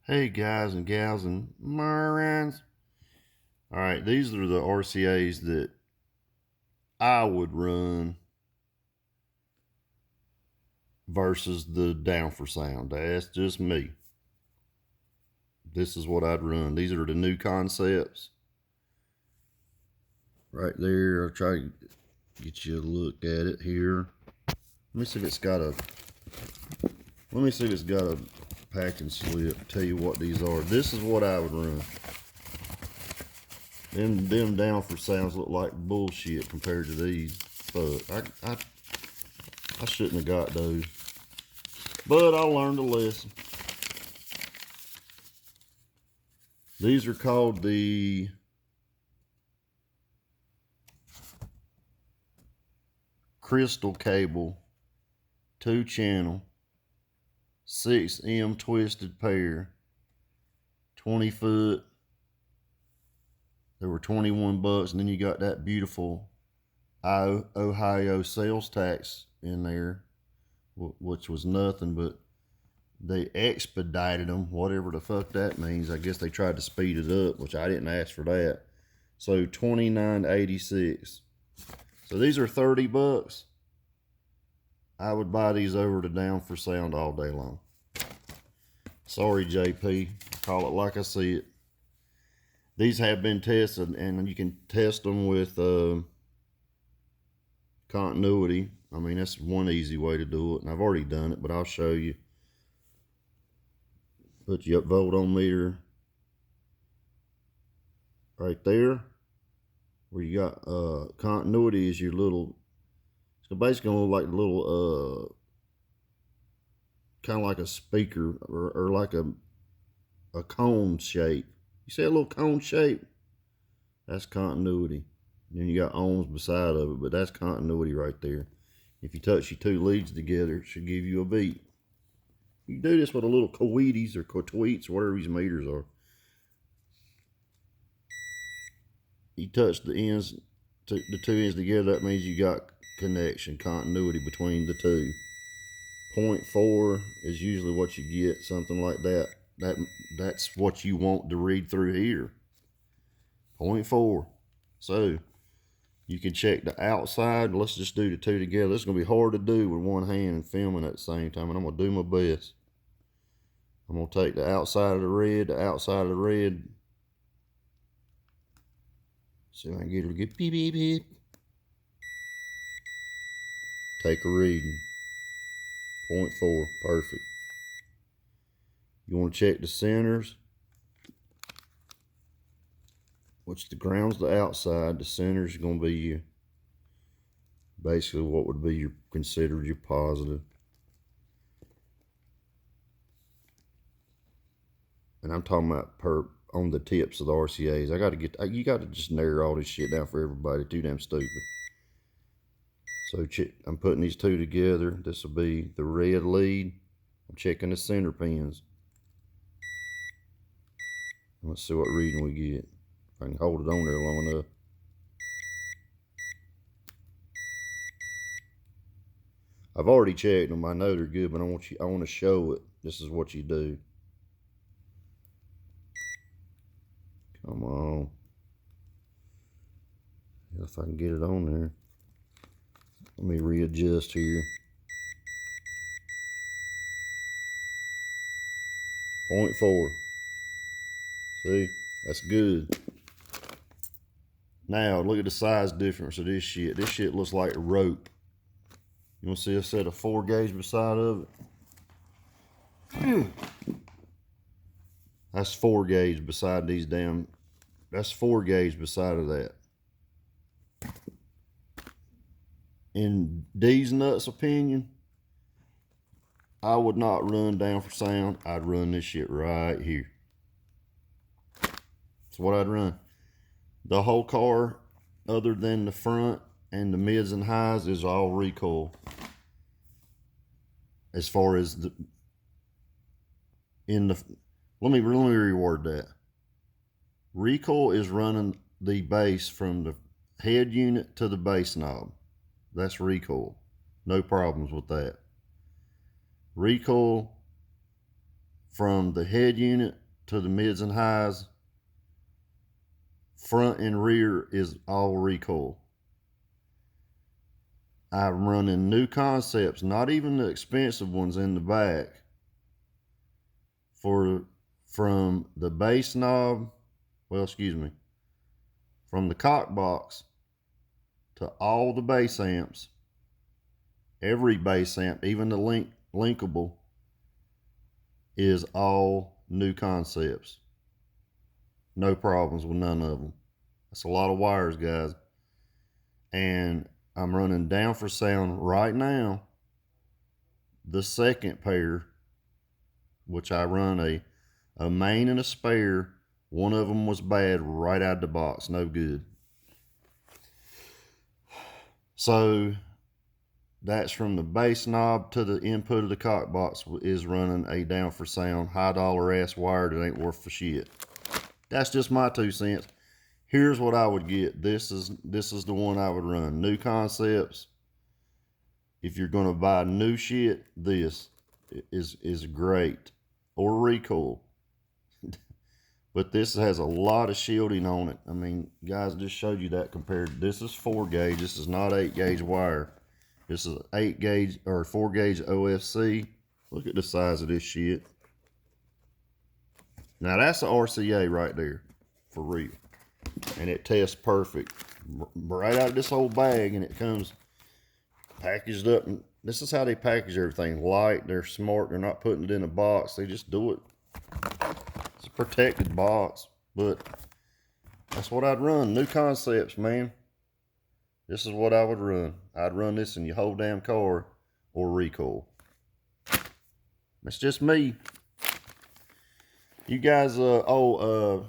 Hey guys and gals and Marines. All right, these are the RCAs that I would run versus the down for sound. That's just me. This is what I'd run. These are the new concepts. Right there, I'll try to get you a look at it here. Let me see if it's got a packing slip. Tell you what these are. This is what I would run. Them down for sounds look like bullshit compared to these. But I shouldn't have got those. But I learned a lesson. These are called the Crystal Cable 2-channel 6M twisted pair, 20 foot. They were 21 bucks, and then you got that beautiful Ohio sales tax in there, which was nothing, but they expedited them, whatever the fuck that means. I guess they tried to speed it up, which I didn't ask for that. So $29.86. So these are 30 bucks. I would buy these over to Down for Sound all day long. Sorry, JP. Call it like I see it. These have been tested, and you can test them with continuity. I mean, that's one easy way to do it, and I've already done it, but I'll show you. Put your voltometer right there, where you got continuity is your little. So basically, gonna look like a little kind of like a speaker or like a cone shape. You see a little cone shape? That's continuity. Then you got ohms beside of it, but that's continuity right there. If you touch your two leads together, it should give you a beat. You can do this with a little coetes or cotweets, whatever these meters are. You touch the ends, the two ends together, that means you got connection, continuity between the two. 0.4 is usually what you get, something like that. That's what you want to read through here. 0.4. So you can check the outside. Let's just do the two together. This is going to be hard to do with one hand and filming at the same time, and I'm going to do my best. I'm going to take the outside of the red, See if I can get her to get beep, beep, beep. Take a reading. 0.4, perfect. You want to check the centers, which the ground's the outside. The center's going to be your, basically what would be your considered your positive. And I'm talking about on the tips of the RCAs. You got to just narrow all this shit down for everybody. Too damn stupid. So I'm putting these two together. This will be the red lead. I'm checking the center pins. Let's see what reading we get. If I can hold it on there long enough. I've already checked them. I know they're good, but I want to show it. This is what you do. Come on. If I can get it on there. Let me readjust here. 0.4. See? That's good. Now, look at the size difference of this shit. This shit looks like a rope. You want to see a set of 4 gauge beside of it? That's 4 gauge beside these damn. That's 4 gauge beside of that. In D's nuts opinion, I would not run Down for Sound. I'd run this shit right here. That's what I'd run. The whole car, other than the front and the mids and highs, is all recoil. As far as let me reword that. Recoil is running the bass from the head unit to the bass knob. That's recoil. No problems with that. Recoil from the head unit to the mids and highs, front and rear is all recoil. I'm running new concepts, not even the expensive ones in the back, from the bass knob, from the cock box to all the bass amps, every bass amp, even the linkable, is all new concepts. No problems with none of them. That's a lot of wires, guys. And I'm running down for sound right now the second pair, which I run a main and a spare. One of them was bad right out of the box, no good. So that's from the bass knob to the input of the cock box is running a down for sound high dollar ass wire that ain't worth for shit. That's just my 2 cents. Here's what I would get. This is the one I would run. New concepts. If you're gonna buy new shit, this is great. Or recoil. But this has a lot of shielding on it. I mean, guys, I just showed you that compared. This is 4 gauge. This is not 8 gauge wire. This is 8 gauge or 4 gauge OFC. Look at the size of this shit. Now that's a RCA right there, for real. And it tests perfect. Right out of this old bag, and it comes packaged up. And this is how they package everything. Light, they're smart. They're not putting it in a box. They just do it. It's a protected box, but that's what I'd run. New concepts, man. This is what I would run. I'd run this in your whole damn car or recoil. That's just me. You guys, update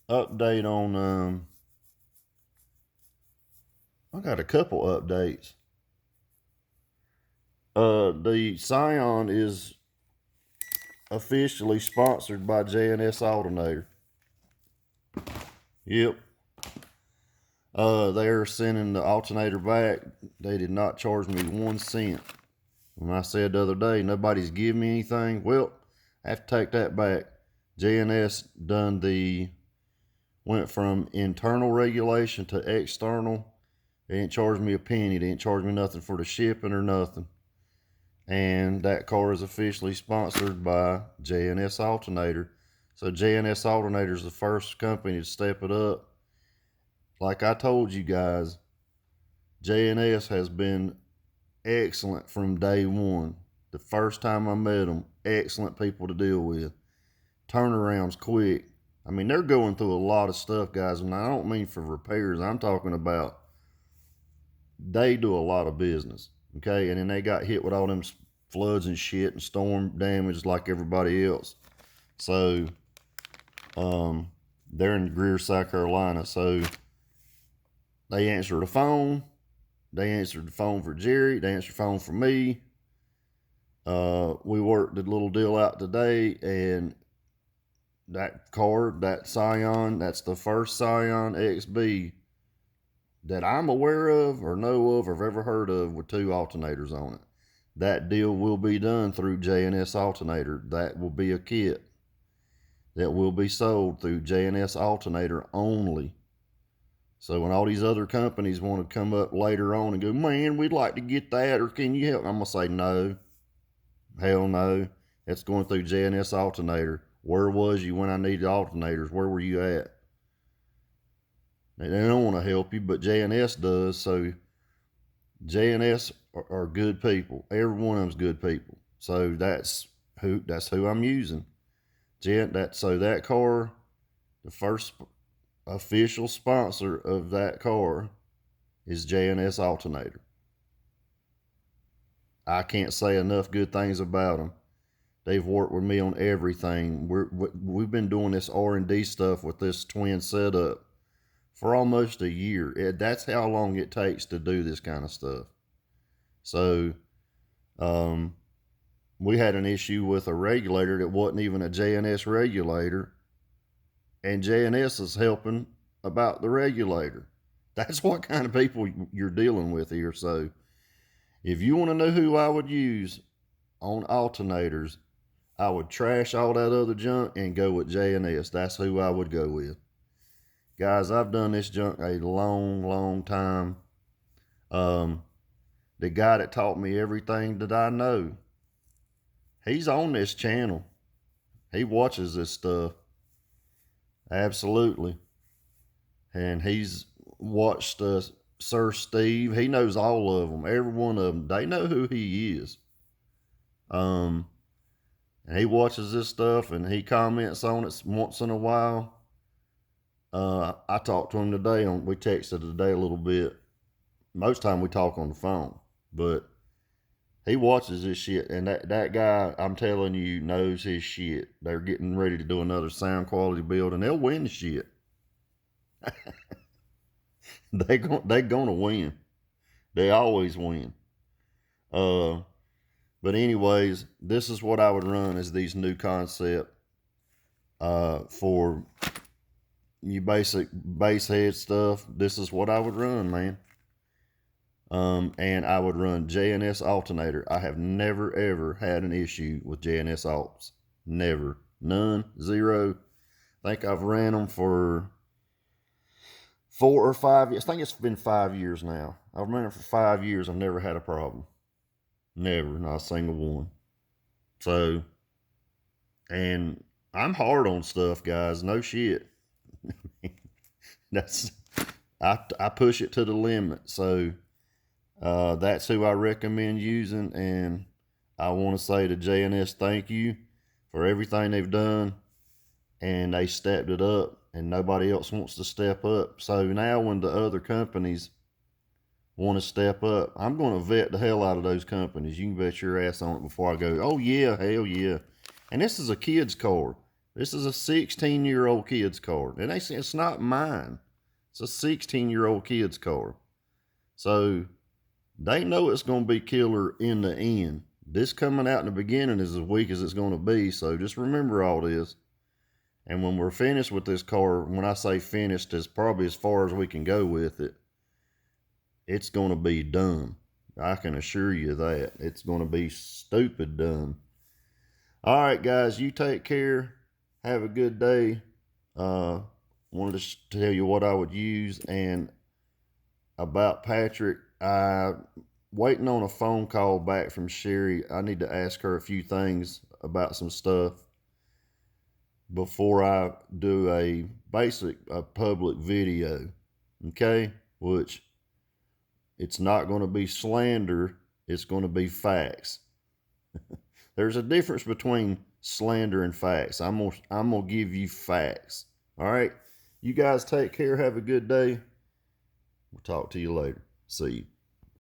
on, I got a couple updates. The Scion is officially sponsored by J&S Alternator. Yep. They're sending the alternator back. They did not charge me 1 cent. When I said the other day, nobody's giving me anything, well, I have to take that back. J&S went from internal regulation to external. They didn't charge me a penny. They didn't charge me nothing for the shipping or nothing. And that car is officially sponsored by J&S Alternator. So J&S Alternator is the first company to step it up. Like I told you guys, J&S has been excellent from day one. The first time I met them, excellent people to deal with. Turnarounds quick. I mean, they're going through a lot of stuff, guys, and I don't mean for repairs. I'm talking about they do a lot of business, okay? And then they got hit with all them floods and shit and storm damage like everybody else. So, they're in Greer, South Carolina. So, they answered the phone. They answered the phone for Jerry. They answered the phone for me. We worked a little deal out today, and that car, that Scion, that's the first Scion XB that I'm aware of or know of or have ever heard of with 2 alternators on it. That deal will be done through J&S Alternator. That will be a kit that will be sold through J&S Alternator only. So when all these other companies want to come up later on and go, man, we'd like to get that, or can you help? I'm going to say no. Hell no. It's going through J&S Alternator. Where was you when I needed alternators? Where were you at? They don't want to help you, but J&S does. So J&S are good people. Every one of them's good people. So that's who I'm using. So that car, the first official sponsor of that car is J&S Alternator. I can't say enough good things about them. They've worked with me on everything. We've been doing this R&D stuff with this twin setup for almost a year. That's how long it takes to do this kind of stuff. So, we had an issue with a regulator that wasn't even a J&S regulator, and J&S is helping about the regulator. That's what kind of people you're dealing with here. So, if you want to know who I would use on alternators, I would trash all that other junk and go with J&S. That's who I would go with. Guys, I've done this junk a long, long time. The guy that taught me everything that I know, he's on this channel. He watches this stuff. Absolutely. And he's watched Sir Steve. He knows all of them. Every one of them. They know who he is. And he watches this stuff and he comments on it once in a while. I talked to him today. We texted today a little bit. Most time we talk on the phone. But he watches this shit, and that guy, I'm telling you, knows his shit. They're getting ready to do another sound quality build, and they'll win the shit. They're gonna win. They always win. But anyways, this is what I would run as these new concept for you basic bass head stuff. This is what I would run, man. And I would run J&S alternator. I have never ever had an issue with J&S alts. Never. None. Zero. I think I've ran them for 4 or 5 years. I think it's been 5 years now. I've run it for 5 years. I've never had a problem. Never. Not a single one. So, and I'm hard on stuff, guys. No shit. I push it to the limit. So, that's who I recommend using, and I want to say to J&S thank you for everything they've done, and they stepped it up, and nobody else wants to step up. So now when the other companies want to step up, I'm going to vet the hell out of those companies. You can bet your ass on it before I go, oh yeah, hell yeah. And this is a kid's card. This is a 16-year-old kid's card. And it's not mine. It's a 16-year-old kid's card. So they know it's going to be killer in the end. This coming out in the beginning is as weak as it's going to be. So just remember all this. And when we're finished with this car, when I say finished, it's probably as far as we can go with it. It's going to be dumb. I can assure you that. It's going to be stupid dumb. All right, guys, you take care. Have a good day. Wanted to tell you what I would use, and about Patrick, waiting on a phone call back from Sherry. I need to ask her a few things about some stuff before I do a public video. Okay? Which it's not going to be slander. It's going to be facts. There's a difference between slander and facts. I'm gonna give you facts. All right? You guys take care. Have a good day. We'll talk to you later. See you.